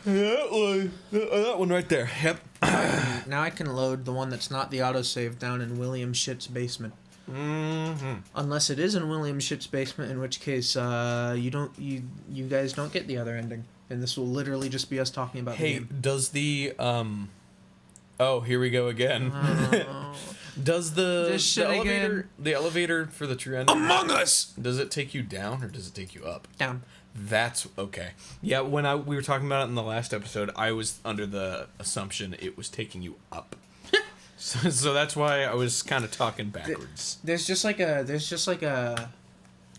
That one right there. Yep. Now I can load the one that's not the autosave down in William Shit's basement. Mm-hmm. Unless it is in William Shit's basement, in which case you guys don't get the other ending, and this will literally just be us talking about the game. Does the oh, here we go again. Does the elevator for the true ending Among Us, does it take you down or does it take you up? Down. That's okay. Yeah, when we were talking about it in the last episode, I was under the assumption it was taking you up. So that's why I was kind of talking backwards. There's just a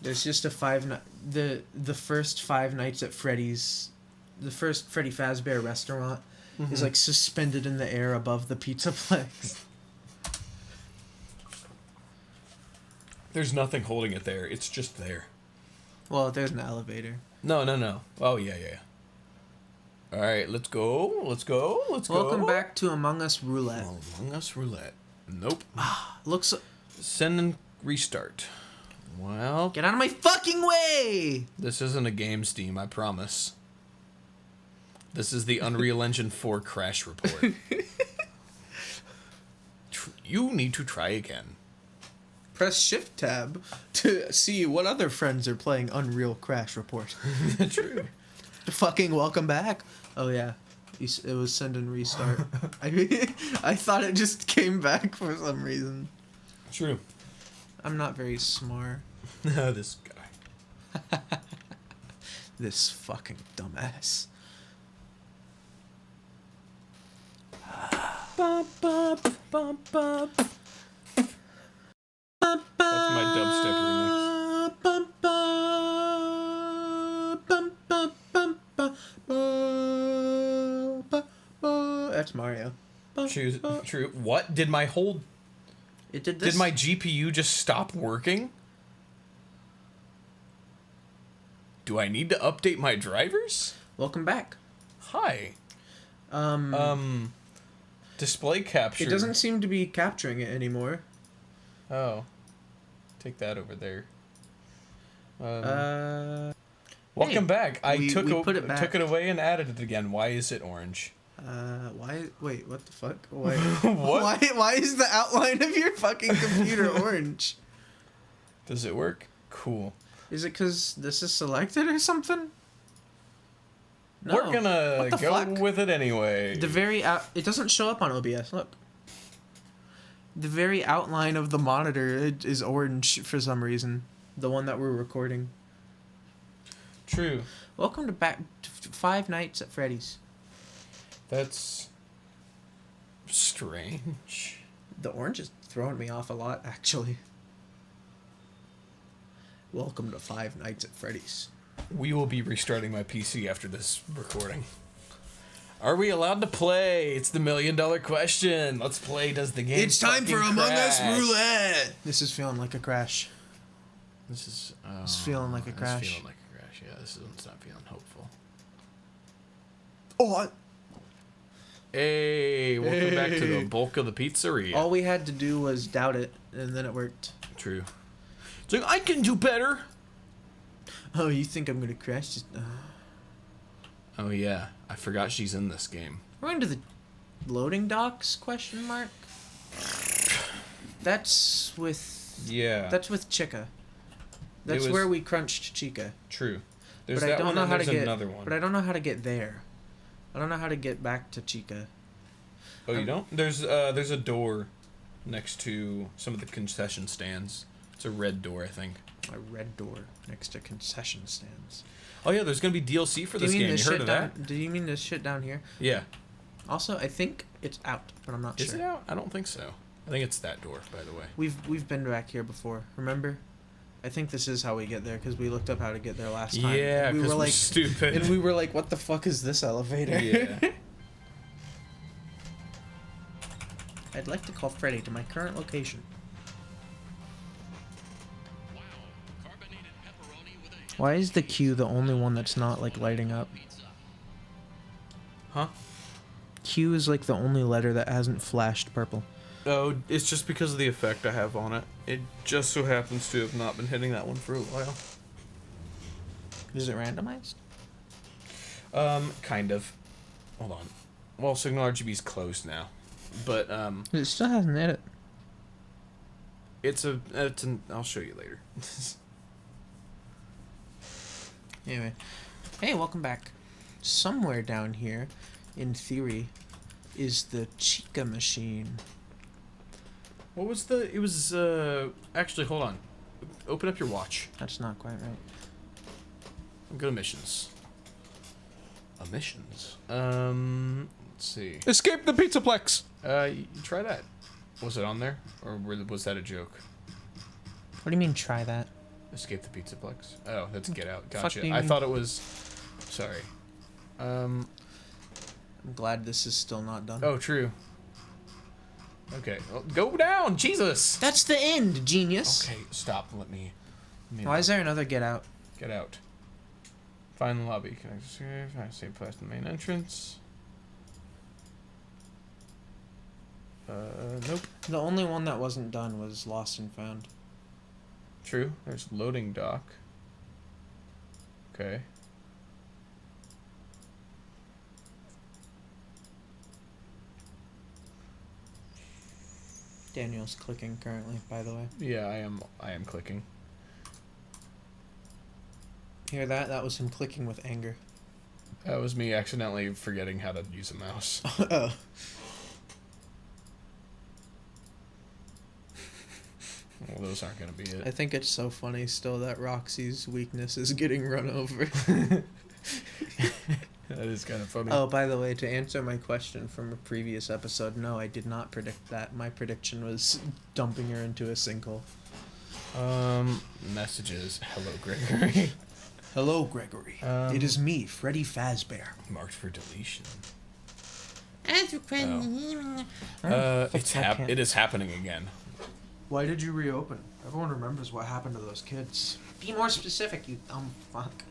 the first Five Nights at Freddy's, the first Freddy Fazbear restaurant is like suspended in the air above the pizza place. There's nothing holding it there. It's just there. Well, there's an elevator. No. Oh, yeah. All right, let's go. Welcome back to Among Us Roulette. Among Us Roulette. Nope. Looks... Send and restart. Well... Get out of my fucking way! This isn't a game, Steam, I promise. This is the Unreal Engine 4 crash report. You need to try again. Press Shift Tab to see what other friends are playing Unreal Crash Report. True. Fucking welcome back. Oh yeah, it was send and restart. I thought it just came back for some reason. True. I'm not very smart. This guy. This fucking dumbass. That's my dubstep remix. That's Mario. True. What? Did my whole... It did this? Did my GPU just stop working? Do I need to update my drivers? Welcome back. Hi. Display capture. It doesn't seem to be capturing it anymore. Oh. Take that over there. Welcome back. I took it away and added it again. Why is it orange? Why? Wait, what the fuck? Why? What? Why is the outline of your fucking computer orange? Does it work? Cool. Is it because this is selected or something? No. We're gonna go fuck? with it anyway. It doesn't show up on OBS. Look. The very outline of the monitor is orange for some reason. The one that we're recording. True. Welcome to Five Nights at Freddy's. That's strange. The orange is throwing me off a lot, actually. Welcome to Five Nights at Freddy's. We will be restarting my PC after this recording. Are we allowed to play? It's the $1 million question. Let's play. Does the game It's time for crash? Among Us Roulette. This is feeling like a crash. This is... It's feeling like a crash. It's feeling like a crash. Yeah, this one's not feeling hopeful. Oh, Hey, welcome back to the bulk of the pizzeria. all we had to do was doubt it, and then it worked. True. It's like, I can do better. Oh, you think I'm gonna crash? Just, Oh, yeah. I forgot she's in this game. We're into the loading docks? Question mark. That's with. Yeah. That's with Chica. That's where we crunched Chica. True. There's But that I don't one know and how to there's get. another one. But I don't know how to get there. I don't know how to get back to Chica. Oh, you don't? There's a door next to some of the concession stands. It's a red door, I think. A red door next to concession stands. Oh yeah, there's gonna be DLC for this game. You heard of that? Do you mean this shit down here? Yeah. Also, I think it's out, but I'm not sure. Is it out? I don't think so. I think it's that door, by the way. We've been back here before. Remember? I think this is how we get there because we looked up how to get there last time. Yeah, we because were we're like stupid. And we were like, "What the fuck is this elevator?" Yeah. I'd like to call Freddy to my current location. Why is the Q the only one that's not like lighting up? Huh? Q is like the only letter that hasn't flashed purple. Oh, it's just because of the effect I have on it. It just so happens to have not been hitting that one for a while. Is it randomized? Kind of. Hold on. Well, Signal RGB's closed now, but It still has an edit. it's an. I'll show you later. Anyway, hey, welcome back. Somewhere down here, in theory, is the Chica machine. What was the? It was actually. Hold on. Open up your watch. That's not quite right. Go to missions. Missions. Let's see. Escape the Pizzaplex! You try that. Was it on there, or was that a joke? What do you mean, try that? Escape the Pizzaplex. Oh, that's Get Out. Fuck Gotcha. do you I mean? thought it was. Sorry. I'm glad this is still not done. Oh, true. Okay. Well, go down, Jesus. That's the end, genius! Okay, stop. Let me Why is there another Get Out? Get out. Find the lobby. Connect to save. Find a safe place in the main entrance. Nope. The only one that wasn't done was Lost and Found. True. There's loading dock. Okay. Daniel's clicking currently, by the way. Yeah, I am clicking. Hear that? That was him clicking with anger. That was me accidentally forgetting how to use a mouse. Oh. Well, those aren't gonna be I it. think it's so funny still that Roxy's weakness is getting run over. That is kind of funny. Oh, by the way, to answer my question from a previous episode, no, I did not predict that. My prediction was dumping her into a sinkhole. Messages. Hello, Gregory. Hello, Gregory. It is me, Freddy Fazbear. Marked for deletion. It's It is happening again. Why did you reopen? Everyone remembers what happened to those kids. Be more specific, you dumb fuck.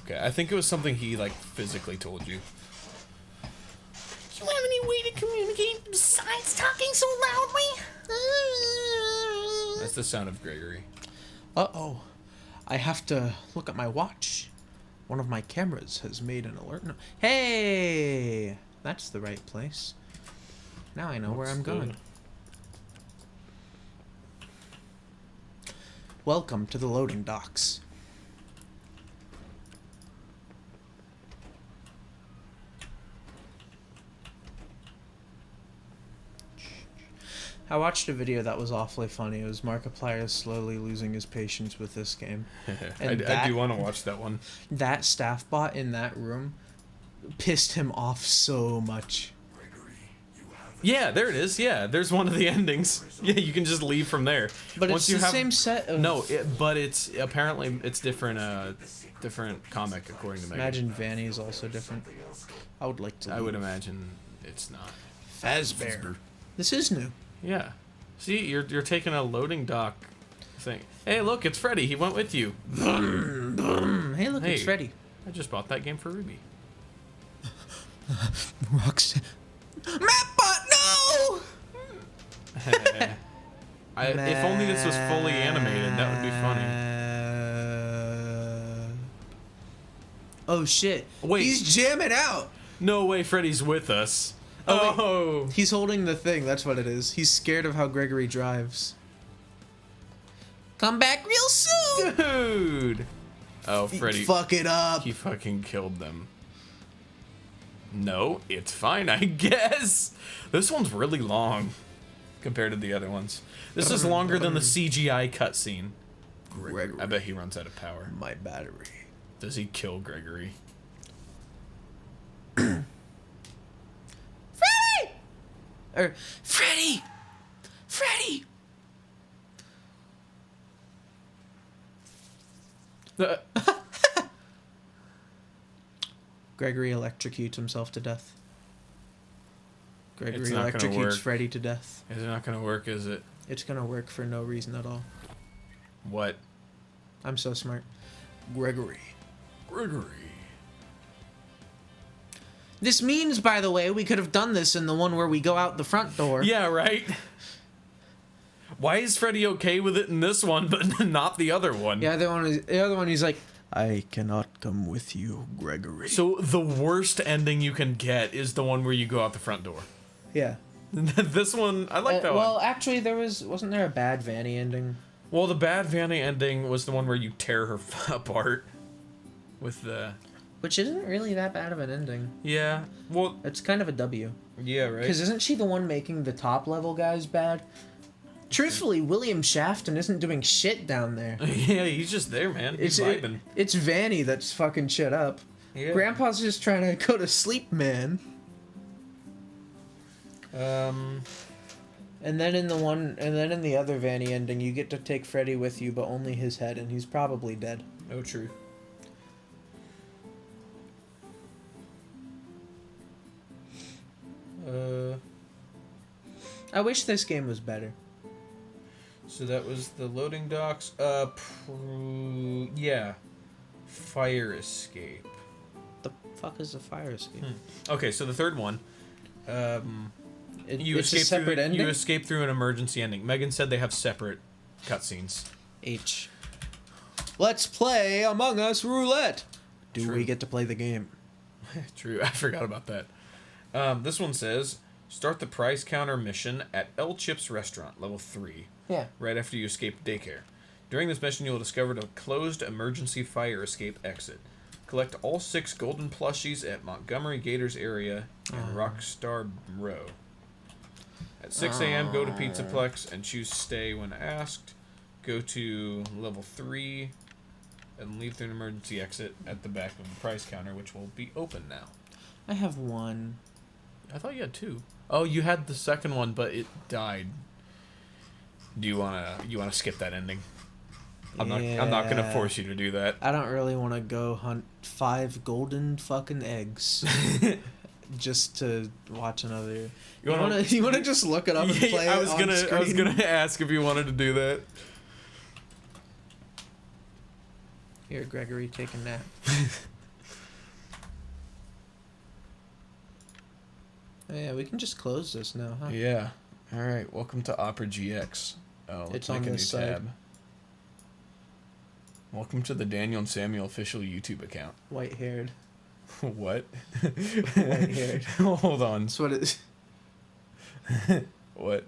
Okay, I think it was something he like physically told you. Do you have any way to communicate besides talking so loudly? That's the sound of Gregory. Uh-oh. I have to look at my watch. One of my cameras has made an alert. Hey! That's the right place. Now I know where I'm going. Welcome to the loading docks. I watched a video that was awfully funny. It was Markiplier slowly losing his patience with this game. And I do want to watch that one. That staff bot in that room pissed him off so much. Yeah, there it is. Yeah, there's one of the endings. Yeah, you can just leave from there. But it's the same set of... No, but it's apparently it's different. Different comic according to Megan. Imagine Vanny is also different. I would like to. I would imagine it's not. Fazbear. This is new. Yeah. See, you're taking a loading dock thing. Hey, look, it's Freddy. He went with you. Hey, look, it's Hey. Freddy. I just bought that game for Ruby. Roxanne. Mapbot, no! If only this was fully animated, that would be funny. Oh shit! Wait. He's jamming out. No way, Freddy's with us. Oh, Oh, He's holding the thing. That's what it is. He's scared of how Gregory drives. Come back real soon. dude! Oh, Freddy. Fuck it up. He fucking killed them. No, it's fine, I guess. This one's really long compared to the other ones. This is longer than the CGI cutscene. Gregory. I bet he runs out of power. My battery. Does he kill Gregory? Freddy! Freddy! Freddy! Gregory electrocutes himself to death. Gregory It's not gonna electrocutes work. Freddy to death. Is it not gonna work, is it? It's gonna work for no reason at all. What? I'm so smart. Gregory. Gregory. This means, by the way, we could have done this in the one where we go out the front door. Yeah, right? Why is Freddy okay with it in this one, but not the other one? The other one, he's like, I cannot come with you, Gregory. So the worst ending you can get is the one where you go out the front door. Yeah. This one, I like that one. Well, actually, wasn't there a bad Vanny ending? Well, the bad Vanny ending was the one where you tear her apart with the... Which isn't really that bad of an ending. Yeah, well... It's kind of a W. Yeah, right. Because isn't she the one making the top level guys bad? Truthfully, William Shafton isn't doing shit down there. Yeah, he's just there, man. He's vibing. It's Vanny that's fucking shit up. Yeah. Grandpa's just trying to go to sleep, man. And then in the other Vanny ending, you get to take Freddy with you, but only his head, and he's probably dead. Oh, true. I wish this game was better. So that was the loading docks. Yeah. Fire escape. The fuck is a fire escape? Okay, so the third one. You It's a escape separate through. ending? You escape through an emergency ending. Megan said they have separate cutscenes. H. Let's play Among Us Roulette. Do True. we get to play the game? True, I forgot about that. This one says, start the prize counter mission at El Chip's restaurant, level 3. Yeah. Right after you escape daycare. During this mission, you will discover a closed emergency fire escape exit. Collect all 6 golden plushies at Montgomery Gators area and Rockstar Row. At 6 a.m., go to Pizzaplex and choose stay when asked. Go to level 3 and leave through an emergency exit at the back of the prize counter, which will be open now. I have one. I thought you had 2. Oh, you had the second one, but it died. Do you wanna skip that ending? I'm not gonna force you to do that. I don't really want to go hunt 5 golden fucking eggs just to watch another. You want to just look it up and play it on screen? I was gonna ask if you wanted to do that. Here, Gregory, take a nap. Oh, yeah, we can just close this now, huh? Yeah. All right. Welcome to Opera GX. Oh, let's It's make on a new this side. tab. Welcome to the Daniel and Samuel official YouTube account. White-haired. What? White-haired. Hold on. That's what it is. What?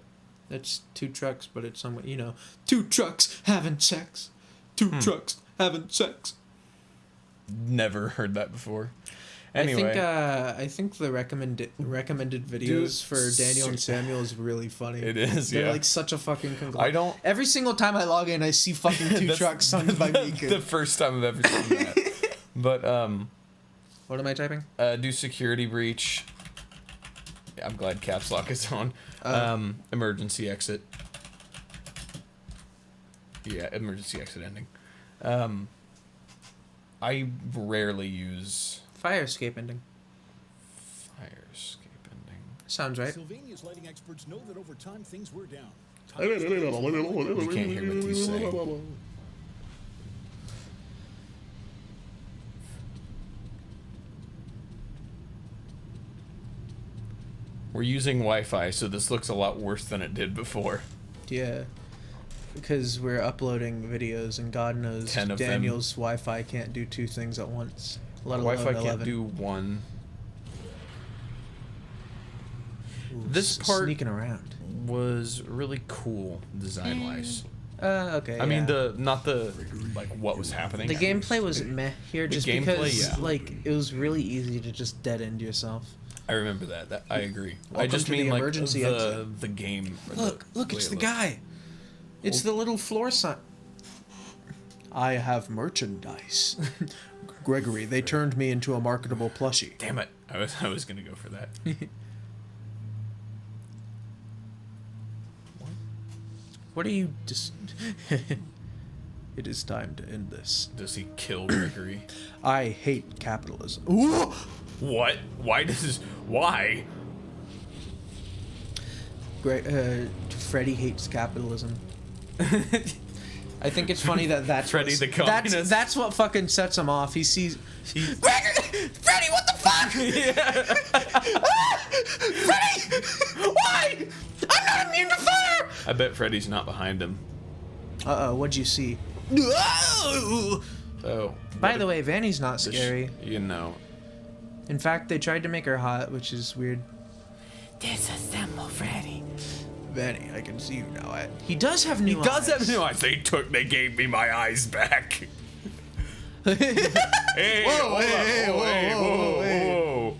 That's 2 trucks, but it's somewhat, 2 trucks having sex. 2 trucks having sex. Never heard that before. Anyway, I think the recommended videos for Daniel and Samuel is really funny. it is. They're yeah. like such a fucking conglomerate. I don't. Every single time I log in, I see fucking 2 trucks sung by Mika. The first time I've ever seen that. But What am I typing? do security breach. I'm glad caps lock is on. Emergency exit. Yeah, emergency exit ending. I rarely use Fire escape ending. fire escape ending. Sounds right. Sylvania's lighting experts know that over time things were down. You can't hear what he's saying. We're using Wi-Fi, so this looks a lot worse than it did before. Yeah. Because we're uploading videos, and God knows 10 of them. Daniel's Wi-Fi can't do 2 things at once. Let alone Wi-Fi 11. can't do 1. Ooh, This part sneaking around. was really cool design-wise. Okay. I mean, yeah. not the what was happening. The gameplay was meh here, The just gameplay, because yeah. it was really easy to just dead end yourself. I remember that. I agree. I Welcome just to mean the like emergency exit. the game. or Look, way it's it the looks. guy. It's the little floor sign. I have merchandise. Gregory, they turned me into a marketable plushie. Damn it! I was gonna go for that. What are you just... It is time to end this. Does he kill Gregory? I hate capitalism. Ooh! What? Why? Freddy hates capitalism. I think it's funny that's Freddy the communist. That's what fucking sets him off. He sees Gregory, Freddy, what the fuck? Freddy, why? I'm not immune to fire. I bet Freddy's not behind him. What'd you see? Oh, By the way, Vanny's not scary. You know. In fact, they tried to make her hot, which is weird. Disassemble Freddy. Vanny, I can see you now. He does have new eyes. Does have new eyes. They gave me my eyes back. Hey, whoa.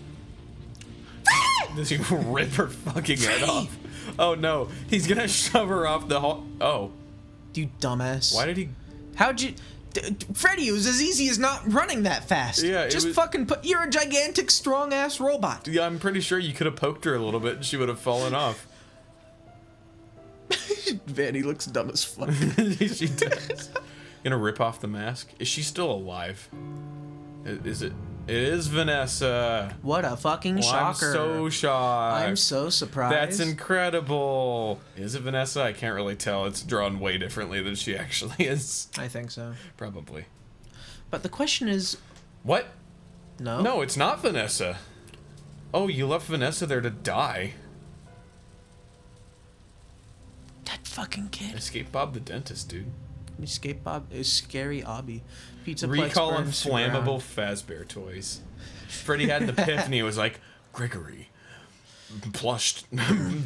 Does he rip her fucking head off? Oh no, he's gonna shove her off the hall. Oh. You dumbass. Why did he? How'd you... Freddy, it was as easy as not running that fast. Yeah, Just fucking put... You're a gigantic, strong-ass robot. Yeah, I'm pretty sure you could have poked her a little bit and she would have fallen off. Vanny looks dumb as fuck. She does. Gonna rip off the mask. Is she still alive? Is it? It is Vanessa. What a fucking Well, shocker. I'm so shocked. I'm so surprised. That's incredible. Is it Vanessa? I can't really tell. It's drawn way differently than she actually is. I think so. Probably. But the question is... What? No? No, it's not Vanessa. Oh, you left Vanessa there to die. That fucking kid. Escape Bob the dentist, dude. Escape Bob is scary obby. Pizza Recall Plex on burns to flammable ground. Fazbear toys. Freddy had an epiphany. It was like, Gregory, plushed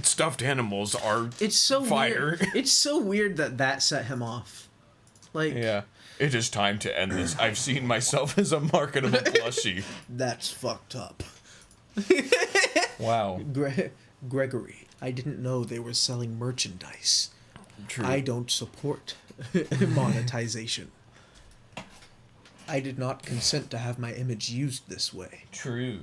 stuffed animals are It's so fire. weird. It's so weird that set him off. Like, Yeah. It is time to end this. I've seen myself as a marketable plushie. that's fucked up. Wow. Gregory, I didn't know they were selling merchandise. True. I don't support monetization. I did not consent to have my image used this way. True.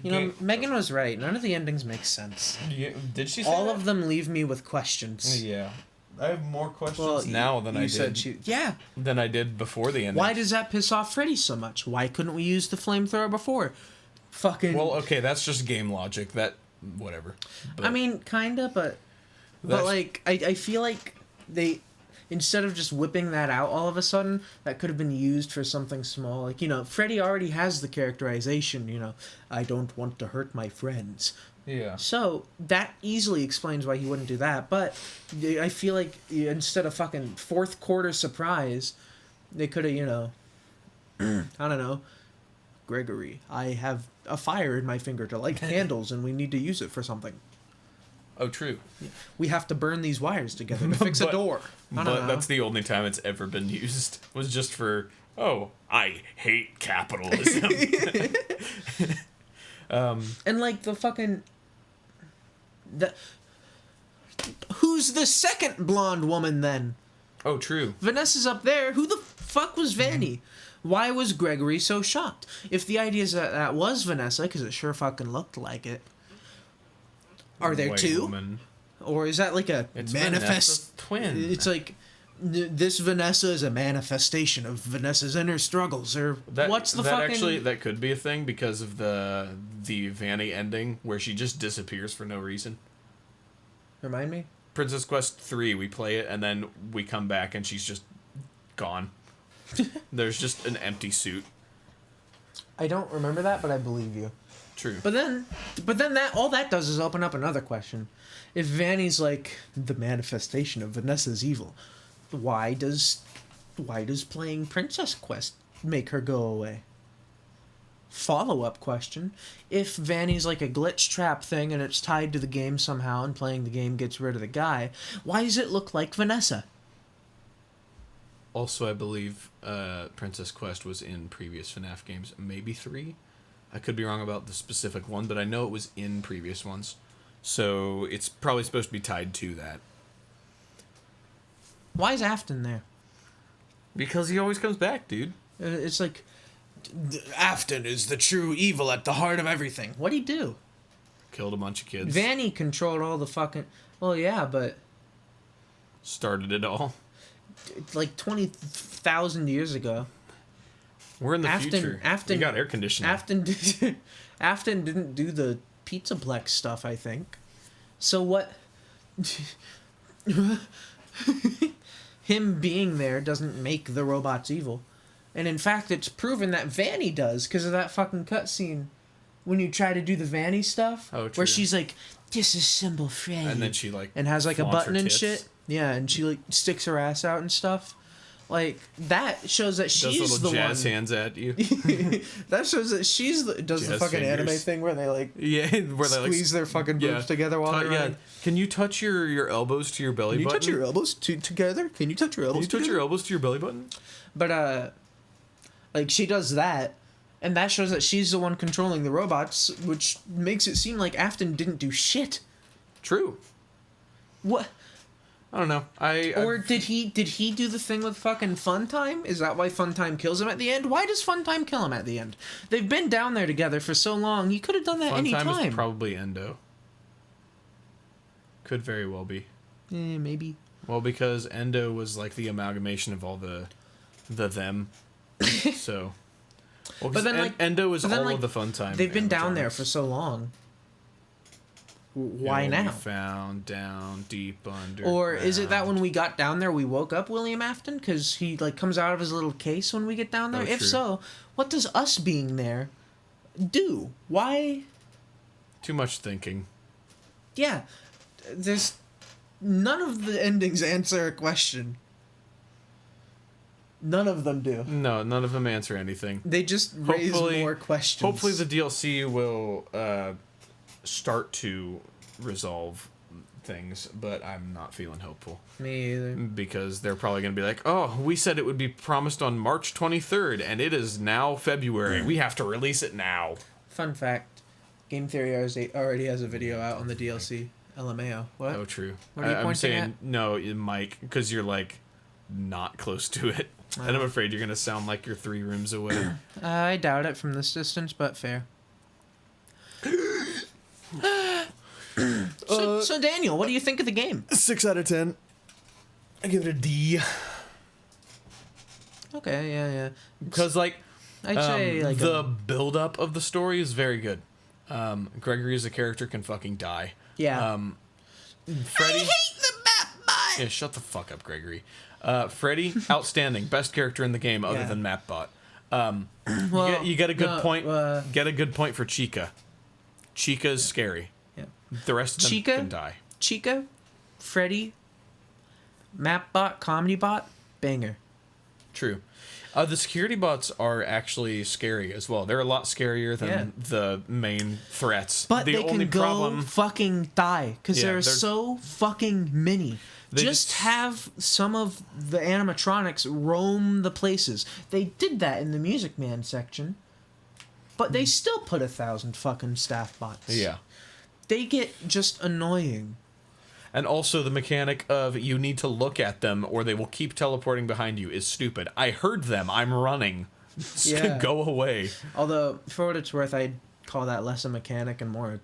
You know, Megan was right. None of the endings make sense. Yeah, did she say All that? of them leave me with questions. Yeah. I have more questions Well, now than I did. said she... Yeah. Than I did before the ending. Why does that piss off Freddy so much? Why couldn't we use the flamethrower before? Fucking... Well, okay, that's just game logic. That... Whatever. But I mean, kinda, but That's- like, I feel like they... Instead of just whipping that out all of a sudden, that could have been used for something small. Like, you know, Freddy already has the characterization, you know, I don't want to hurt my friends. Yeah. So, that easily explains why he wouldn't do that. But I feel like instead of fucking fourth quarter surprise, they could have, you know, I don't know, Gregory, I have a fire in my finger to light candles and we need to use it for something. Oh, true. We have to burn these wires together to fix a door. I don't But know. that's the only time it's ever been used. Was just for, oh, I hate capitalism. And like the fucking... Who's the second blonde woman then? Oh, true. Vanessa's up there. Who the fuck was Vanny? Why was Gregory so shocked? If the idea is that that was Vanessa, because it sure fucking looked like it. Are there White two? woman. Or is that like a It's manifest... Vanessa's twin. It's like... This Vanessa is a manifestation of Vanessa's inner struggles, or what's the fucking... Actually, that could be a thing because of the Vanny ending where she just disappears for no reason. Remind me? Princess Quest 3, we play it, and then we come back and she's just gone. There's just an empty suit. I don't remember that, but I believe you. True. But then that all that does is open up another question. If Vanny's like the manifestation of Vanessa's evil, why does playing Princess Quest make her go away? Follow-up question. If Vanny's like a glitch trap thing and it's tied to the game somehow and playing the game gets rid of the guy, why does it look like Vanessa? Also, I believe Princess Quest was in previous FNAF games, maybe 3. I could be wrong about the specific one, but I know it was in previous ones. So it's probably supposed to be tied to that. Why is Afton there? Because he always comes back, dude. It's like... Afton is the true evil at the heart of everything. What'd he do? Killed a bunch of kids. Vanny controlled all the fucking... Well, yeah, but... Started it all. Like 20,000 years ago. We're in the future. We got air conditioning. Afton didn't do the Pizzaplex stuff, I think. So what... Him being there doesn't make the robots evil. And in fact, it's proven that Vanny does because of that fucking cutscene when you try to do the Vanny stuff. Oh, true. Where she's like, disassemble Freddy. And then she like and has like a flaunts her button and tits. shit. Yeah, and she like sticks her ass out and stuff. Like that shows that Does she's little the jazz one. hands at you. That shows that she's the, does the Jazz fucking anime fingers. thing where they like Yeah, where they squeeze their fucking boobs together while they're running. Can you touch your elbows to your belly Can you button? touch your elbows together? Can you touch your elbows? Can you touch your elbows to your belly button? But like she does that, and that shows that she's the one controlling the robots, which makes it seem like Afton didn't do shit. True. What? I don't know. Or did he do the thing with fucking Funtime? Is that why Funtime kills him at the end? Why does Funtime kill him at the end? They've been down there together for so long. He could have done that any Funtime time. is probably Endo. Could very well be. Maybe. Well, because Endo was like the amalgamation of all the them. So. Well, But then, Endo is all like, of the Funtime. They've been down there animatronics. for so long. Why It will be now? found down deep under. Or is it that when we got down there, we woke up William Afton because he like comes out of his little case when we get down there? Oh, If true. so, what does us being there do? Why? Too much thinking. Yeah, there's none of the endings answer a question. None of them do. No, none of them answer anything. They just raise Hopefully- more questions. Hopefully, the DLC will start to resolve things, but I'm not feeling hopeful Me either. because they're probably going to be like, "Oh, we said it would be promised on March 23rd, and it is now February. We have to release it now." Fun fact: Game Theory already has a video out on the DLC. LMAO. What? Oh, true. What are you I'm pointing saying at? no, Mike, because you're like not close to it, and I'm afraid you're going to sound like you're 3 rooms away. I doubt it from this distance, but fair. So Daniel, what do you think of the game? 6 out of 10. I give it a D. Okay, yeah. Because like I'd say like the build up of the story is very good. Gregory as a character can fucking die. yeah. Freddie, the map bot. yeah, shut the fuck up, Gregory. Freddie, outstanding, best character in the game other Yeah. than Mapbot. Well, You get a good no, point. Get a good point for Chica. Chica is scary. Yeah. The rest of them Chica? can die. Chica, Freddy, Mapbot, Comedy Bot, banger. True. The security bots are actually scary as well. They're a lot scarier than Yeah. the main threats. But the they only can go problem, fucking die because Yeah, there are they're- so fucking many. They Just just- have some of the animatronics roam the places. They did that in the Music Man section, but they still put 1,000 fucking staff bots. yeah. They get just annoying. And also the mechanic of you need to look at them or they will keep teleporting behind you is stupid. I heard them. I'm running. Yeah. Go away. Although, for what it's worth, I'd call that less a mechanic and more a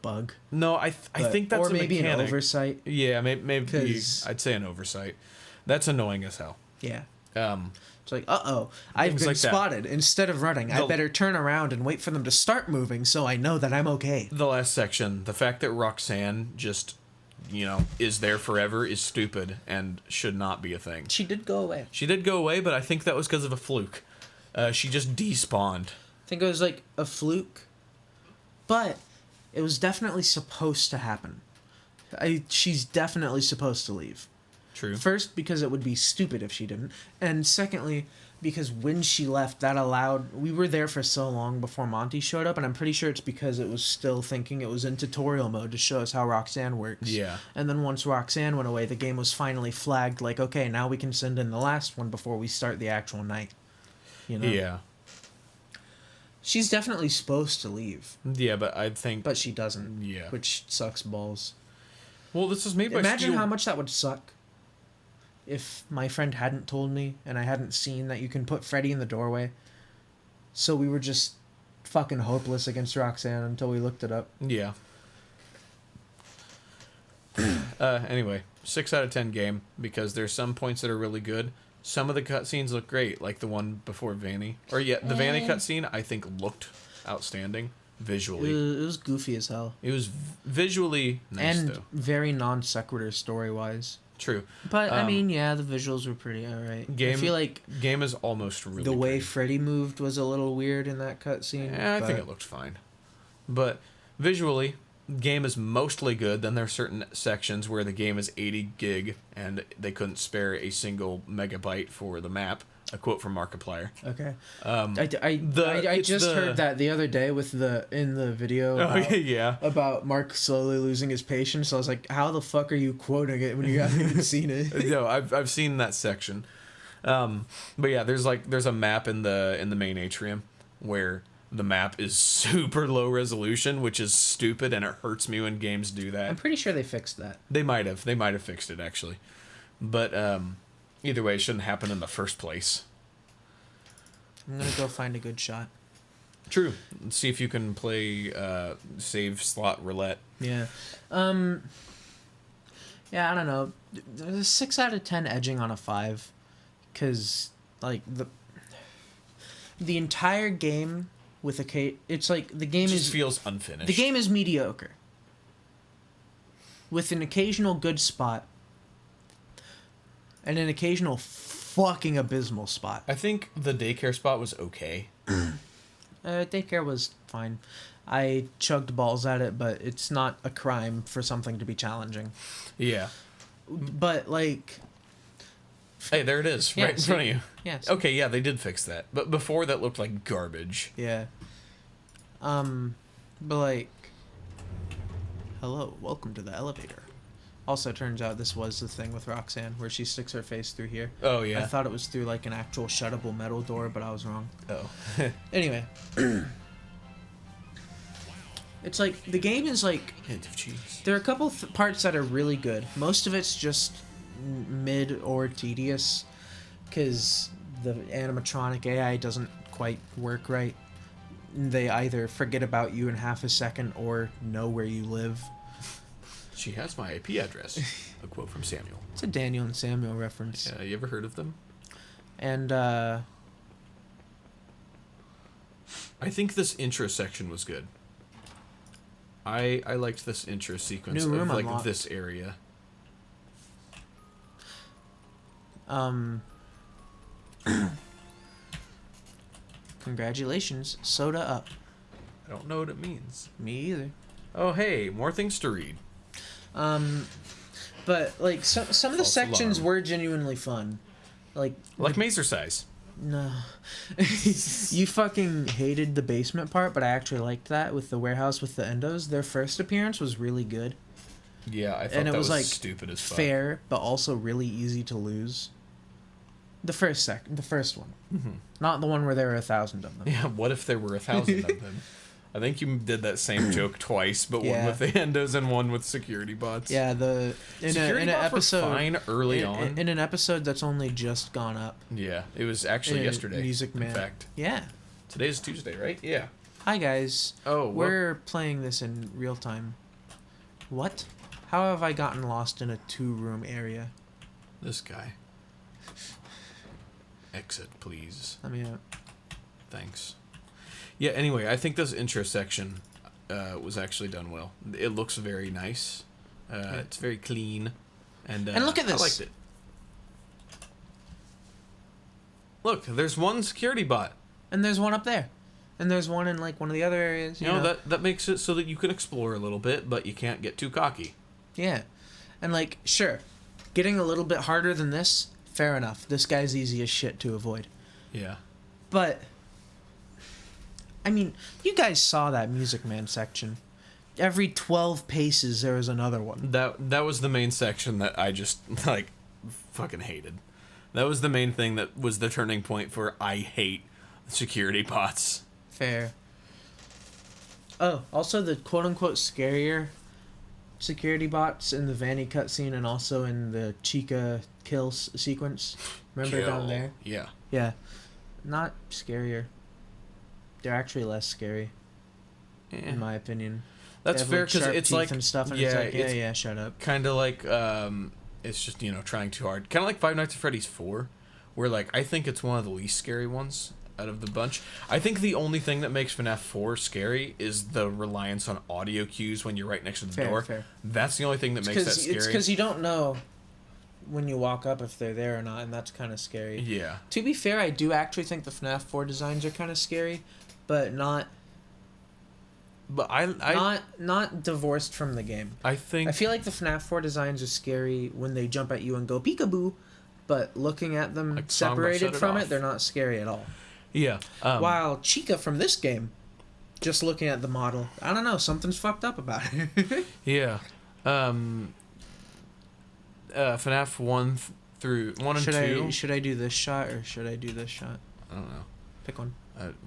bug. No, I think that's or maybe a mechanic. an oversight. Yeah, maybe 'Cause- I'd say an oversight. That's annoying as hell. Yeah. Um, It's like, I've Things been like that. spotted. Instead of running, I The- better turn around and wait for them to start moving so I know that I'm okay. the last section, the fact that Roxanne just, is there forever is stupid and should not be a thing. She did go away. She did go away, but I think that was because of a fluke. She just despawned. I think it was like a fluke, but it was definitely supposed to happen. She's definitely supposed to leave. True. First, because it would be stupid if she didn't, and secondly, because when she left, that allowed... We were there for so long before Monty showed up, and I'm pretty sure it's because it was still thinking it was in tutorial mode to show us how Roxanne works. Yeah. And then once Roxanne went away, the game was finally flagged, like, okay, now we can send in the last one before we start the actual night. Yeah. She's definitely supposed to leave, Yeah, but I think... but she doesn't. Yeah. Which sucks balls. Well, this is made by Imagine Steel... how much that would suck if my friend hadn't told me and I hadn't seen that you can put Freddy in the doorway. So we were just fucking hopeless against Roxanne until we looked it up. Yeah. Anyway, 6 out of 10 game, because there's some points that are really good. Some of the cutscenes look great, like the one before Vanny. Or yeah, the Vanny cutscene I think looked outstanding visually. It was goofy as hell. It was visually nice And though. very non sequitur story wise. True. But I mean, yeah, the visuals were pretty alright. I feel like game is almost really the way pretty. Freddy moved was a little weird in that cutscene. Yeah, I think it looked fine. But visually, game is mostly good. Then there are certain sections where the game is 80 gig and they couldn't spare a single megabyte for the map. A quote from Markiplier. Okay. I it's just the- heard that the other day in the video Oh, about, yeah. about Mark slowly losing his patience. I was like, how the fuck are you quoting it when you haven't even seen it? No, I've seen that section. But yeah, there's a map in the main atrium where the map is super low resolution, which is stupid, and it hurts me when games do that. I'm pretty sure they fixed that. They might have fixed it actually, but either way, it shouldn't happen in the first place. I'm gonna go find a good shot. True. Let's see if you can play save slot roulette. Yeah. Yeah, I don't know. There's a 6 out of 10 edging on a 5, because like the entire game with it's like the game It just is feels unfinished. the game is mediocre with an occasional good spot and an occasional fucking abysmal spot. I think the daycare spot was okay. Daycare was fine. I chugged balls at it, but it's not a crime for something to be challenging. Yeah. But like, Hey, there it is, Yeah, right in see? front of you. yeah. Okay, yeah, they did fix that. But before that looked like garbage. Yeah. But like, hello, welcome to the elevator. Also, turns out this was the thing with Roxanne, where she sticks her face through here. Oh, yeah. I thought it was through like an actual shuttable metal door, but I was wrong. Oh. Anyway. It's like, the game is like, Hint of cheese. there are a couple parts that are really good. Most of it's just mid or tedious, because the animatronic AI doesn't quite work right. They either forget about you in half a second or know where you live. She has my IP address. A quote from Samuel. It's a Daniel and Samuel reference. You ever heard of them? And, I think this intro section was good. I liked this intro sequence New room of like unlocked. this area. Congratulations, soda up. I don't know what it means. Me either. Oh, hey, more things to read. But, like, some of the False sections alarm. were genuinely fun. Like, Like Mazer size. no. You fucking hated the basement part, but I actually liked that with the warehouse with the endos. Their first appearance was really good. Yeah, I thought And it that was, like, stupid as fuck. Fair, but also really easy to lose. The first one. Mm-hmm. Not the one where there were 1,000 of them. Yeah, what if there were 1,000 of them? I think you did that same joke twice, but Yeah. one with the endos and one with security bots. Yeah, in Security an bots were episode fine early on. in an episode that's only just gone up. Yeah, it was actually in yesterday. Music Man. In fact, Yeah. today's Tuesday, right? Yeah. Hi guys. Oh, what? We're playing this in real time. What? How have I gotten lost in a 2-room area? This guy. Exit, please. Let me out. Thanks. Yeah, anyway, I think this intro section was actually done well. It looks very nice. It's very clean. And look at this. I liked it. Look, there's one security bot. And there's one up there. And there's one in like one of the other areas. You know, that makes it so that you can explore a little bit, but you can't get too cocky. Yeah. And like, sure, getting a little bit harder than this, fair enough. This guy's easy as shit to avoid. Yeah. But, I mean, you guys saw that Music Man section. Every 12 paces, there was another one. That was the main section that I just, like, fucking hated. That was the main thing that was the turning point for I hate security bots. Fair. Oh, also the quote-unquote scarier security bots in the Vanny cutscene and also in the Chica kill sequence. Remember down there? Yeah. Yeah. Not scarier. They're actually less scary, in my opinion. That's They have, fair like, because sharp it's teeth like and stuff, and yeah, it's like, yeah, shut up. Kind of like it's just trying too hard. Kind of like Five Nights at Freddy's 4, where like I think it's one of the least scary ones out of the bunch. I think the only thing that makes FNAF 4 scary is the reliance on audio cues when you're right next to the door. Fair. That's the only thing that makes that scary. It's because you don't know when you walk up if they're there or not, and that's kind of scary. Yeah. To be fair, I do actually think the FNAF 4 designs are kind of scary, but not But I not divorced from the game. I think I feel like the FNAF 4 designs are scary when they jump at you and go peekaboo, but looking at them Like Songba separated Shut It from Off. it, they're not scary at all. yeah. While Chica from this game, just looking at the model, I don't know, something's fucked up about it. Yeah. FNAF 1 through 1 and 2. Should I do this shot or should I do this shot? I don't know. Pick one.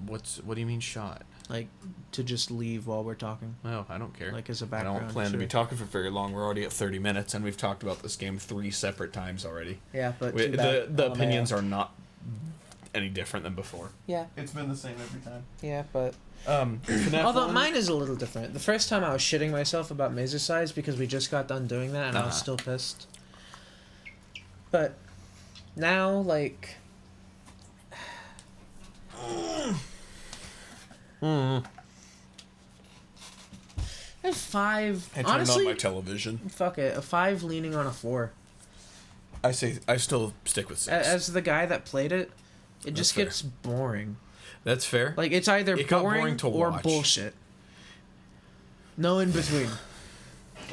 What do you mean shot? Like to just leave while we're talking, No, I don't care. like as a I background. don't plan to be sure. talking for very long. We're already at 30 minutes, and we've talked about this game 3 separate times already. Yeah, but The opinions are not any different than before. Yeah, It's been the same every time. yeah, but FNAF although 1? mine is a little different. The first time I was shitting myself about Mazer size because we just got done doing that and I was Uh-huh. still pissed. But now, like, a 5. I turned Honestly, on my television. fuck it, a 5 leaning on a 4. I still stick with 6. As the guy that played it, it just fair. gets boring. That's fair. Like, it's either It got boring, boring to or watch. bullshit. No in between.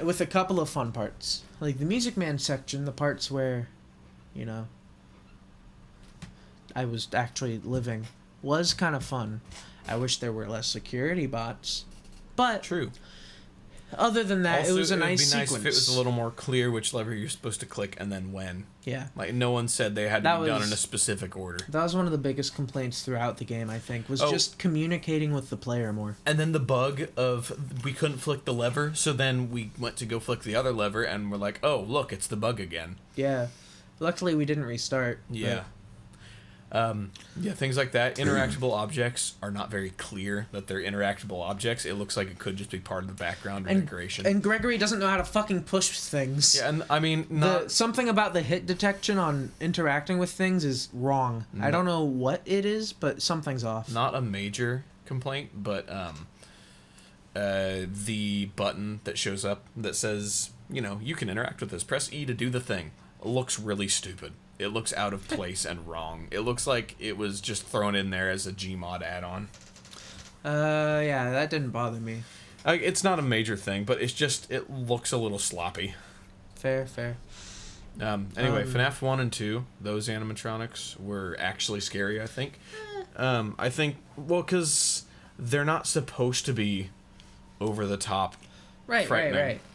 With a couple of fun parts. Like, the Music Man section, the parts where, you know, I was actually living, was kind of fun. I wish there were less security bots. But, True. other than that, Also, it was a would nice be sequence. nice if it was a little more clear which lever you're supposed to click and then when. Yeah. Like, no one said they had to That be done was- in a specific order. That was one of the biggest complaints throughout the game, I think, was Oh. just communicating with the player more. And then the bug of we couldn't flick the lever, so then we went to go flick the other lever, and we're like, oh, look, it's the bug again. Yeah. Luckily, we didn't restart. but- Yeah. Yeah, things like that. Interactable objects are not very clear that they're interactable objects. It looks like it could just be part of the background or decoration. And Gregory doesn't know how to fucking push things. yeah, and I mean, not Something about the hit detection on interacting with things is wrong. I don't know what it is, but something's off. not a major complaint, but the button that shows up that says, you can interact with this. Press E to do the thing. Looks really stupid. It looks out of place and wrong. It looks like it was just thrown in there as a Gmod add-on. Yeah, that didn't bother me. It's not a major thing, but it looks a little sloppy. Fair. Anyway, FNAF 1 and 2, those animatronics were actually scary, I think. I think, because they're not supposed to be over the top. Right.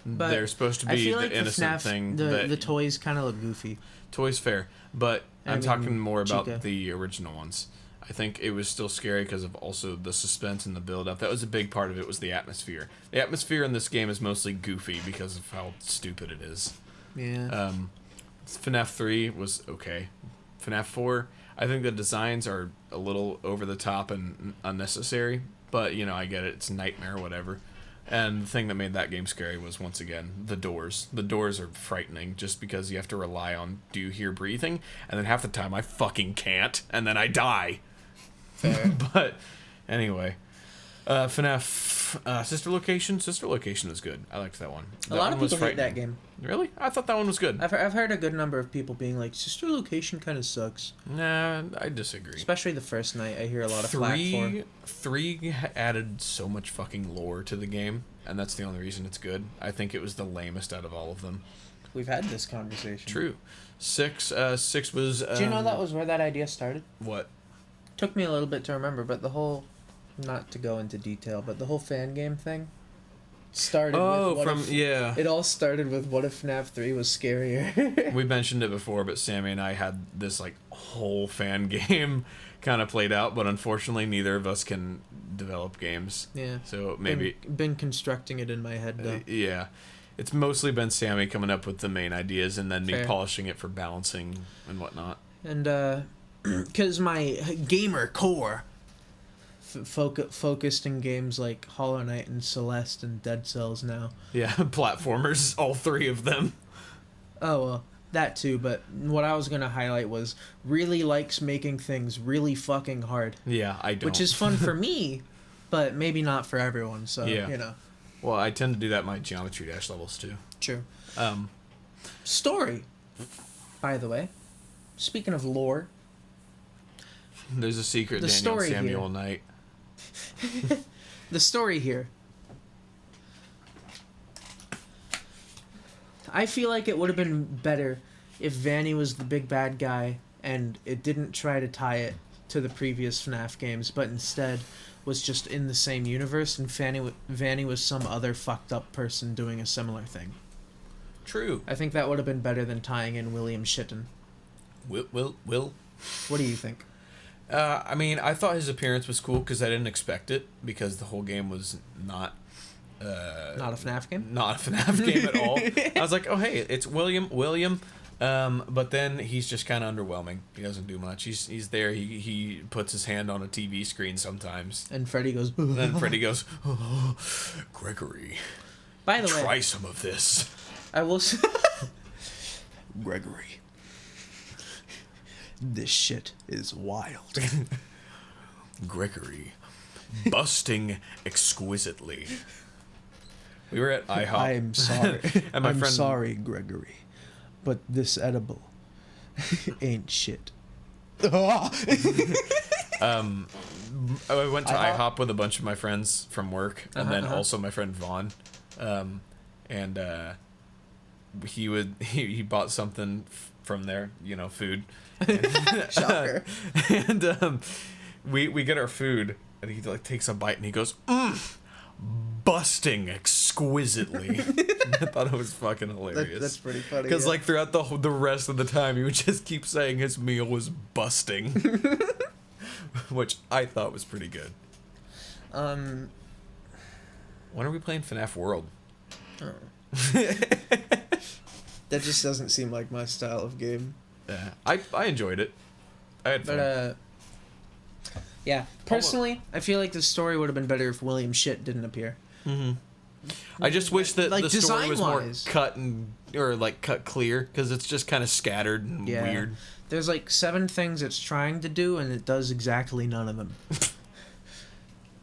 But They're supposed to I be feel the like innocent FNAF, thing. the toys kind of look goofy. Toys fair, but I I'm mean, talking more about Chica. the original ones. I think it was still scary because of also the suspense and the build-up. That was a big part of it, was the atmosphere. The atmosphere in this game is mostly goofy because of how stupid it is. Yeah. FNAF 3 was okay. FNAF 4, I think the designs are a little over the top and unnecessary, but, I get it. It's Nightmare or whatever. And the thing that made that game scary was, once again, the doors. The doors are frightening just because you have to rely on, do you hear breathing? And then half the time I fucking can't, and then I die. Fair. But anyway, FNAF Sister Location was good. I liked that one. A lot of was people hate that frightening. game. Really? I thought that one was good. I've heard a good number of people being like, Sister Location kind of sucks. Nah, I disagree. Especially the first night, I hear a lot of flack for. Three added so much fucking lore to the game, and that's the only reason it's good. I think it was the lamest out of all of them. We've had this conversation. True. Six was. Do you know that was where that idea started? What? Took me a little bit to remember, but the whole, not to go into detail, but the whole fan game thing started with it all started with what if FNAF 3 was scarier. We mentioned it before, but Sammy and I had this whole fan game kind of played out, but unfortunately neither of us can develop games. Yeah. So maybe been constructing it in my head though. yeah. It's mostly been Sammy coming up with the main ideas and then me Fair. polishing it for balancing and whatnot. And because my gamer core focused in games like Hollow Knight and Celeste and Dead Cells now. Yeah, platformers, all 3 of them. Oh, well, that too, but what I was going to highlight was really likes making things really fucking hard. Yeah, I don't. Which is fun for me, but maybe not for everyone, so, Yeah. Well, I tend to do that in my Geometry Dash levels too. True. Story, by the way. Speaking of lore. There's a secret The Daniel story Samuel here. Knight. The story here I feel like it would have been better if Vanny was the big bad guy and it didn't try to tie it to the previous FNAF games, but instead was just in the same universe and Vanny was some other fucked up person doing a similar thing. True. I think that would have been better than tying in William Shitten. Will. What do you think? I mean, I thought his appearance was cool because I didn't expect it because the whole game was not Not a FNAF game? not a FNAF game at all. I was like, oh hey, it's William. But then he's just kind of underwhelming. He doesn't do much. He's there. He puts his hand on a TV screen sometimes. And Freddy goes... Then Freddy goes, oh, Gregory, By the way, try some of this. I will say... Gregory, this shit is wild. Gregory, busting exquisitely. We were at IHOP. I'm sorry. And my I'm friend, sorry, Gregory, but this edible ain't shit. I went to IHOP with a bunch of my friends from work, and then also my friend Vaughn, and he bought something from there, food. Shocker. And we get our food, and he takes a bite, and he goes, busting exquisitely. I thought it was fucking hilarious. That's pretty funny. Because yeah. throughout the rest of the time, he would just keep saying his meal was busting, which I thought was pretty good. When are we playing FNAF World? That just doesn't seem like my style of game. Yeah, I enjoyed it. I had fun. But yeah, personally, I feel like the story would have been better if William Shit didn't appear. I just wish that like, the story was more design-wise. cut clear, because it's just kind of scattered and Yeah. weird. There's like 7 things it's trying to do, and it does exactly none of them.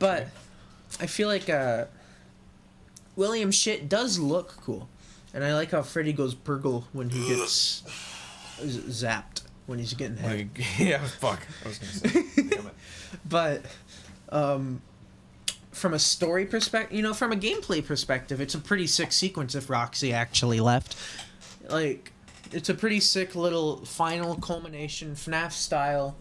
But I feel like William Shit does look cool, and I like how Freddy goes purgle when he gets zapped when he's getting hit. Yeah, fuck. I was gonna say. Damn it. But from a story perspective, from a gameplay perspective, it's a pretty sick sequence if Roxy actually left. Like, it's a pretty sick little final culmination, FNAF style,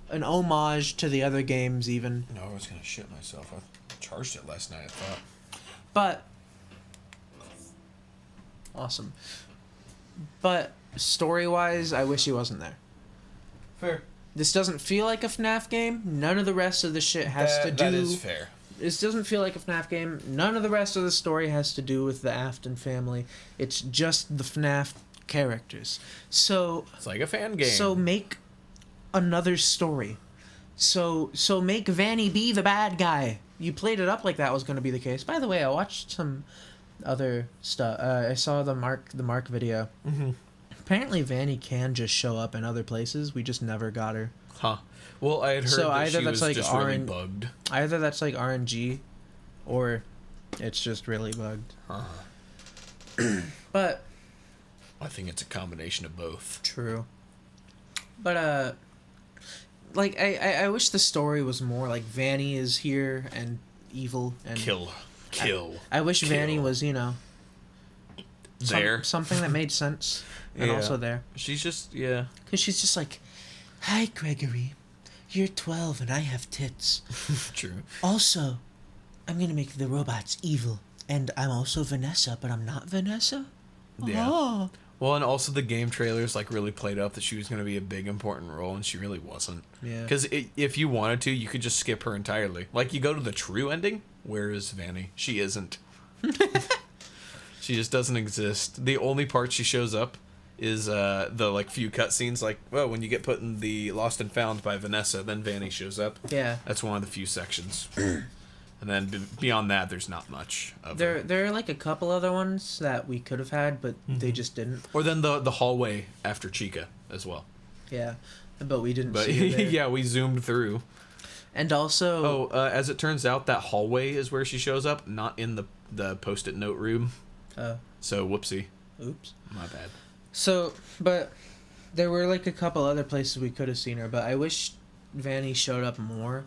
an homage to the other games even. No, I was gonna shit myself. I charged it last night, I thought. But awesome. But story-wise, I wish he wasn't there. Fair. This doesn't feel like a FNAF game. None of the rest of the shit has to do... That is fair. This doesn't feel like a FNAF game. None of the rest of the story has to do with the Afton family. It's just the FNAF characters. So... It's like a fan game. So make another story. So make Vanny be the bad guy. You played it up like that was going to be the case. By the way, I watched some other stuff. I saw the Mark video. Mm-hmm. Apparently, Vanny can just show up in other places. We just never got her. Huh. Well, I had heard So that either she that's was like just really bugged. Either that's like RNG, or it's just really bugged. Huh. But I think it's a combination of both. true. But like I wish the story was more like Vanny is here and evil and Kill. I wish Vanny was There. something that made sense and Yeah. also there. She's just, yeah. Because she's just like, hi Gregory, you're 12 and I have tits. True. Also, I'm gonna make the robots evil, and I'm also Vanessa, but I'm not Vanessa. Yeah. Oh. Well, and also the game trailers really played up that she was going to be a big important role, and she really wasn't. Yeah. Because if you wanted to, you could just skip her entirely. Like, you go to the true ending, where is Vanny? She isn't. She just doesn't exist. The only part she shows up is the few cutscenes, when you get put in the Lost and Found by Vanessa, then Vanny shows up. Yeah. That's one of the few sections. And then beyond that, there's not much of There her. are like a couple other ones that we could have had, but they just didn't. Or then the hallway after Chica as well. Yeah, but we didn't But see her there. yeah, we zoomed through. And also, As it turns out, that hallway is where she shows up, not in the post-it note room. So whoopsie, oops. my bad. So, but there were like a couple other places we could have seen her, but I wish Vanny showed up more.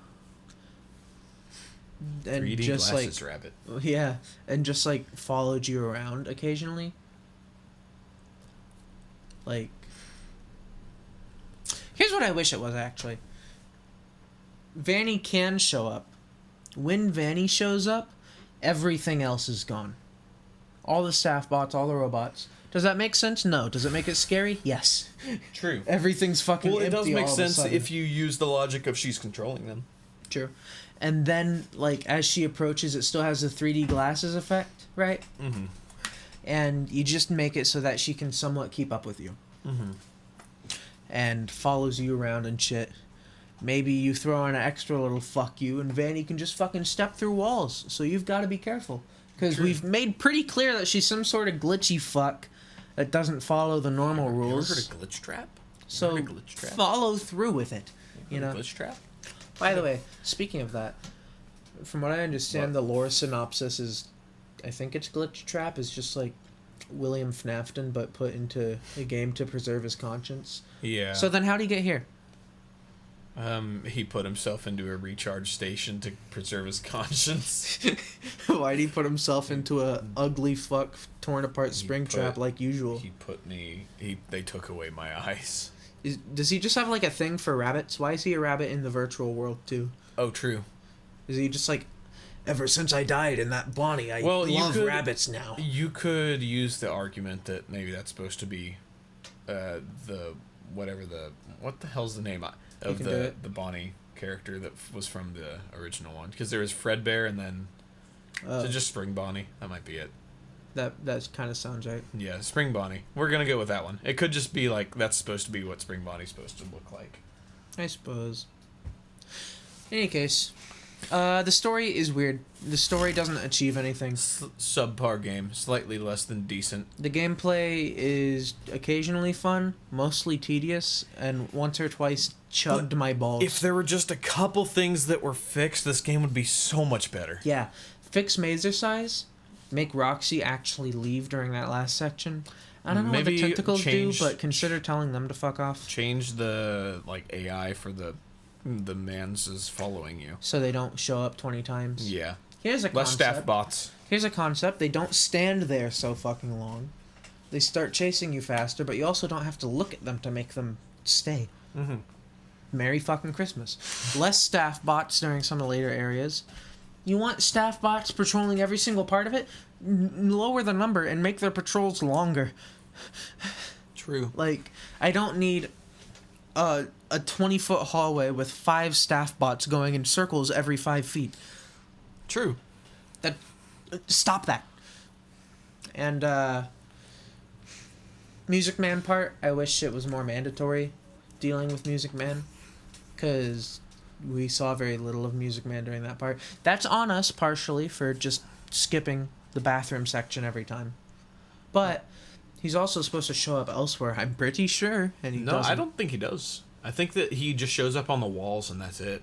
And 3D just glasses rabbit. yeah, and just followed you around occasionally. Like, here's what I wish it was, actually. Vanny can show up. When Vanny shows up, everything else is gone. All the staff bots, all the robots. Does that make sense? No. Does it make it scary? Yes. True. Everything's fucking Well, it empty does make all of a sense sudden. if you use the logic of she's controlling them. True. And then, like, as she approaches, it still has the 3D glasses effect, right? Mm-hmm. And you just make it so that she can somewhat keep up with you. Mm-hmm. And follows you around and shit. Maybe you throw in an extra little fuck you, and Vanny can just fucking step through walls. So you've got to be careful. Because we've made pretty clear that she's some sort of glitchy fuck that doesn't follow the normal rules. You ever heard of glitch trap? So heard of glitch trap? follow through with it. You know. Glitch trap? By the way, speaking of that, from what I understand, the lore synopsis is, I think it's Glitch Trap is just like William Fnafton, but put into a game to preserve his conscience. Yeah. So then, how do you get here? He put himself into a recharge station to preserve his conscience. Why did he put himself into a ugly fuck torn apart Springtrap like usual? They took away my eyes. Does he just have like a thing for rabbits? Why is he a rabbit in the virtual world too? Oh, true. Is he just like, ever since I died in that Bonnie, I love rabbits now? You could use the argument that maybe that's supposed to be what the hell's the name of the Bonnie character that was from the original one? Because there was Fredbear and then so just Spring Bonnie. That might be it. That kind of sounds right. Yeah, Spring Bonnie. We're gonna go with that one. It could just be like that's supposed to be what Spring Bonnie's supposed to look like. I suppose. In any case, the story is weird. The story doesn't achieve anything. Subpar game, slightly less than decent. The gameplay is occasionally fun, mostly tedious, and once or twice chugged my balls. If there were just a couple things that were fixed, this game would be so much better. Yeah. Fix Mazer size. Make Roxy actually leave during that last section. I don't know what the tentacles do, but consider telling them to fuck off. Change the AI for the mans is following you. So they don't show up 20 times. Yeah. Here's a Less concept. staff bots. Here's a concept. They don't stand there so fucking long. They start chasing you faster, but you also don't have to look at them to make them stay. Mm-hmm. Merry fucking Christmas. Less staff bots during some of the later areas. You want staff bots patrolling every single part of it? Lower the number and make their patrols longer. True. Like, I don't need a 20-foot hallway with 5 staff bots going in circles every 5 feet. True. Stop that. And Music Man part, I wish it was more mandatory dealing with Music Man, because we saw very little of Music Man during that part. That's on us partially for just skipping the bathroom section every time, but he's also supposed to show up elsewhere, I'm pretty sure, and he doesn't. I don't think he does. I think that he just shows up on the walls and that's it.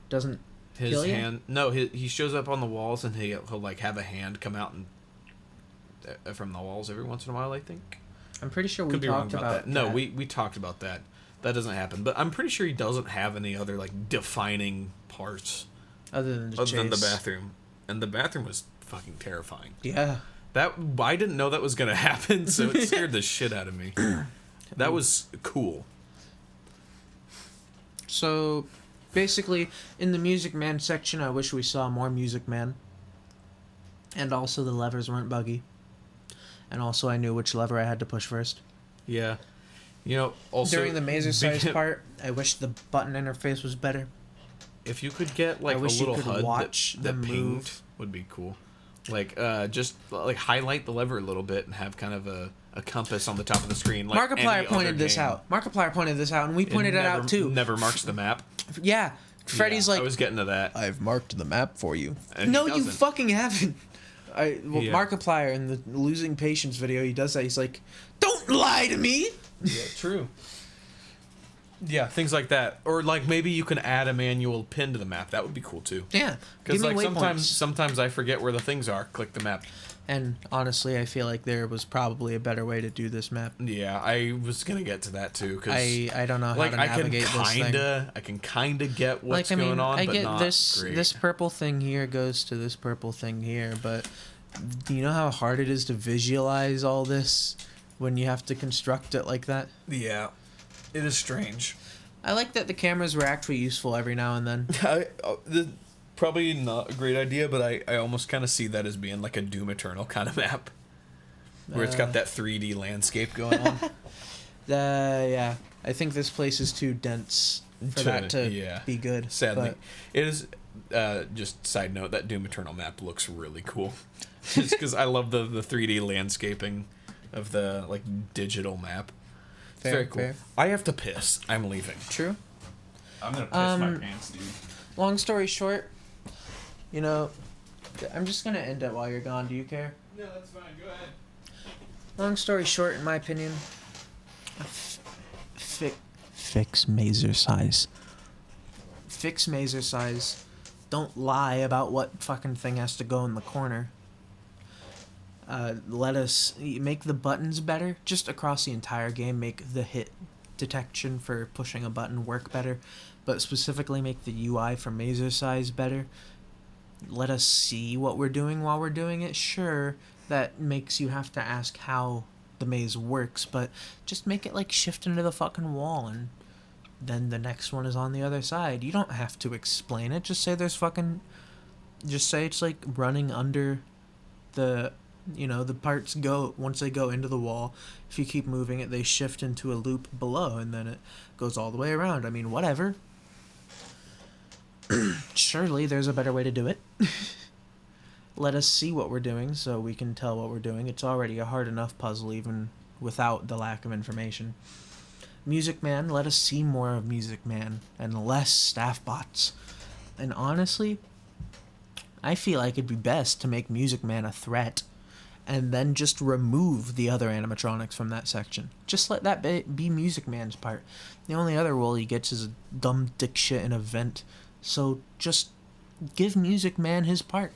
Doesn't his kill you? hand? No, he shows up on the walls and he'll like have a hand come out and from the walls every once in a while. I think. I'm pretty sure we Could be wrong talked about about that. No, we talked about that. That doesn't happen. But I'm pretty sure he doesn't have any other like defining parts other than the bathroom. And the bathroom was fucking terrifying. Yeah. That I didn't know that was gonna happen, so it scared the shit out of me. That was cool. So, basically, in the Music Man section, I wish we saw more Music Man. And also the levers weren't buggy. And also I knew which lever I had to push first. Yeah. You know, also... During the Mazer size part, I wish the button interface was better. If you could get, like, a little HUD that pinged would be cool. Like, just, like, highlight the lever a little bit and have kind of a compass on the top of the screen. Like Markiplier pointed this out. Markiplier pointed this out, and we pointed it out, too. Never marks the map. Yeah. Freddy's like... I was getting to that. I've marked the map for you. And no, you fucking haven't. Markiplier in the Losing Patience video, he does that. He's like, don't lie to me! Yeah, true. Yeah, things like that. Or, like, maybe you can add a manual pin to the map. That would be cool, too. Yeah. Because, like, sometimes I forget where the things are. Click the map. And, honestly, I feel like there was probably a better way to do this map. Yeah, I was going to get to that, too. Cause, I don't know how to navigate this thing. I can kind of get what's going on, I but get not great. This purple thing here goes to this purple thing here, but do you know how hard it is to visualize all this? when you have to construct it like that. Yeah, it is strange. I like that the cameras were actually useful every now and then. Probably not a great idea, but I almost kind of see that as being like a Doom Eternal kind of map. Where it's got that 3D landscape going on. Yeah. I think this place is too dense for that to be good. Sadly. But It is, just side note, that Doom Eternal map looks really cool. Just because I love the 3D landscaping of the, like, digital map. It's very cool. Fair. I have to piss. I'm leaving. True. I'm going to piss my pants, dude. Long story short, you know, I'm just going to end it while you're gone. Do you care? No, that's fine. Go ahead. Long story short, in my opinion, fix mazer size. Fix mazer size. Don't lie about what fucking thing has to go in the corner. Let us make the buttons better, just across the entire game. Make the hit detection for pushing a button work better, but specifically make the UI for mazer size better. Let us see what we're doing while we're doing it. Sure, that makes you have to ask how the maze works, but just make it like shift into the fucking wall and then the next one is on the other side. You don't have to explain it. Just say it's like running under the, the parts go, once they go into the wall, if you keep moving it, they shift into a loop below and then it goes all the way around. I mean, whatever. Surely there's a better way to do it. Let us see what we're doing so we can tell what we're doing. It's already a hard enough puzzle even without the lack of information. Music Man, let us see more of Music Man and less staff bots. And honestly, I feel like it'd be best to make Music Man a threat and then just remove the other animatronics from that section. Just let that be Music Man's part. The only other role he gets is a dumb dick shit in a vent. So just give Music Man his part.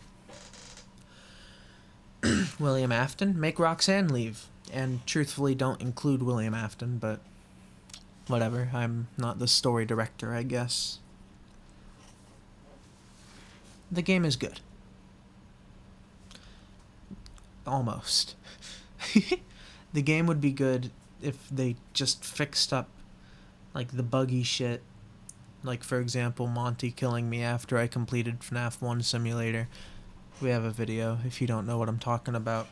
William Afton, make Roxanne leave. And truthfully, don't include William Afton, but whatever. I'm not the story director, I guess. The game is good. Almost. The game would be good if they just fixed up, like, the buggy shit. Like, for example, Monty killing me after I completed FNAF 1 Simulator. We have a video, if you don't know what I'm talking about.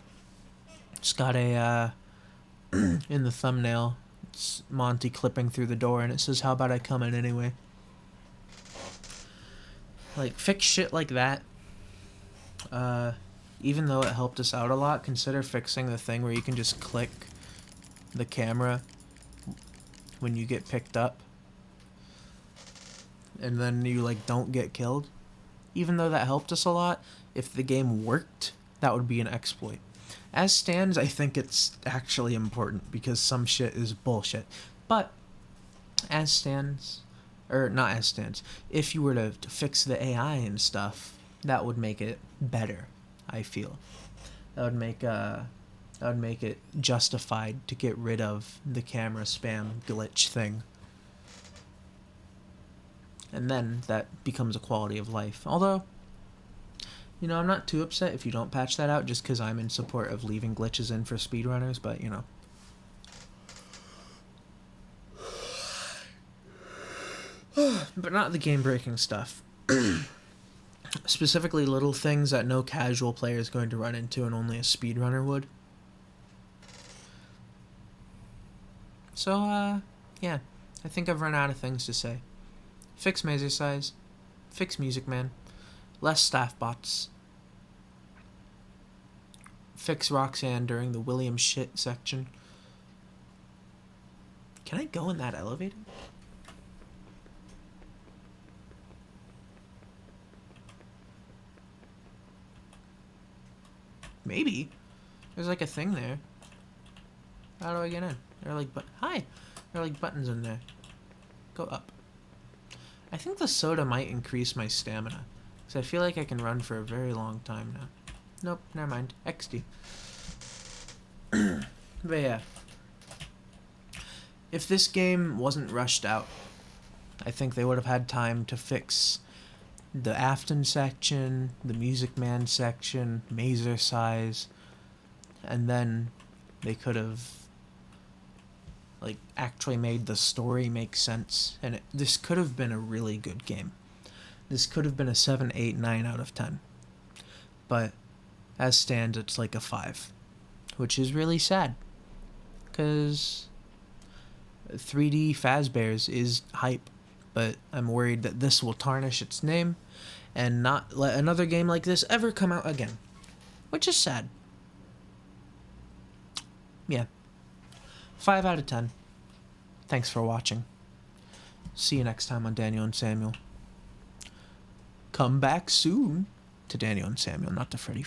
It's got a, in the thumbnail, it's Monty clipping through the door, and it says, "How about I come in anyway?" Like, fix shit like that. Even though it helped us out a lot, consider fixing the thing where you can just click the camera when you get picked up. And then you, like, don't get killed. Even though that helped us a lot, if the game worked, that would be an exploit. As stands, I think it's actually important because some shit is bullshit. But as stands, or not as stands, if you were to fix the AI and stuff, that would make it better, I feel. That would make it justified to get rid of the camera spam glitch thing. And then that becomes a quality of life. Although, I'm not too upset if you don't patch that out just because I'm in support of leaving glitches in for speedrunners, but, But not the game-breaking stuff. Specifically little things that no casual player is going to run into and only a speedrunner would. So, yeah. I think I've run out of things to say. Fix mazer size. Fix Music Man. Less staff bots. Fix Roxanne during the William shit section. Can I go in that elevator? Maybe. There's like a thing there. How do I get in? There are like Hi! There are like buttons in there. Go up. I think the soda might increase my stamina. Because I feel like I can run for a very long time now. Nope, never mind. XD. But yeah. If this game wasn't rushed out, I think they would have had time to fix the Afton section, the Music Man section, mazer size, and then they could have like actually made the story make sense, and this could have been a really good game. This could have been a 7, 8, 9 out of 10. But as stands, it's like a 5, which is really sad, because 3D Fazbear's is hype, but I'm worried that this will tarnish its name and not let another game like this ever come out again, which is sad. Yeah. 5 out of 10. Thanks for watching. See you next time on Daniel and Samuel. Come back soon to Daniel and Samuel, not to Freddy.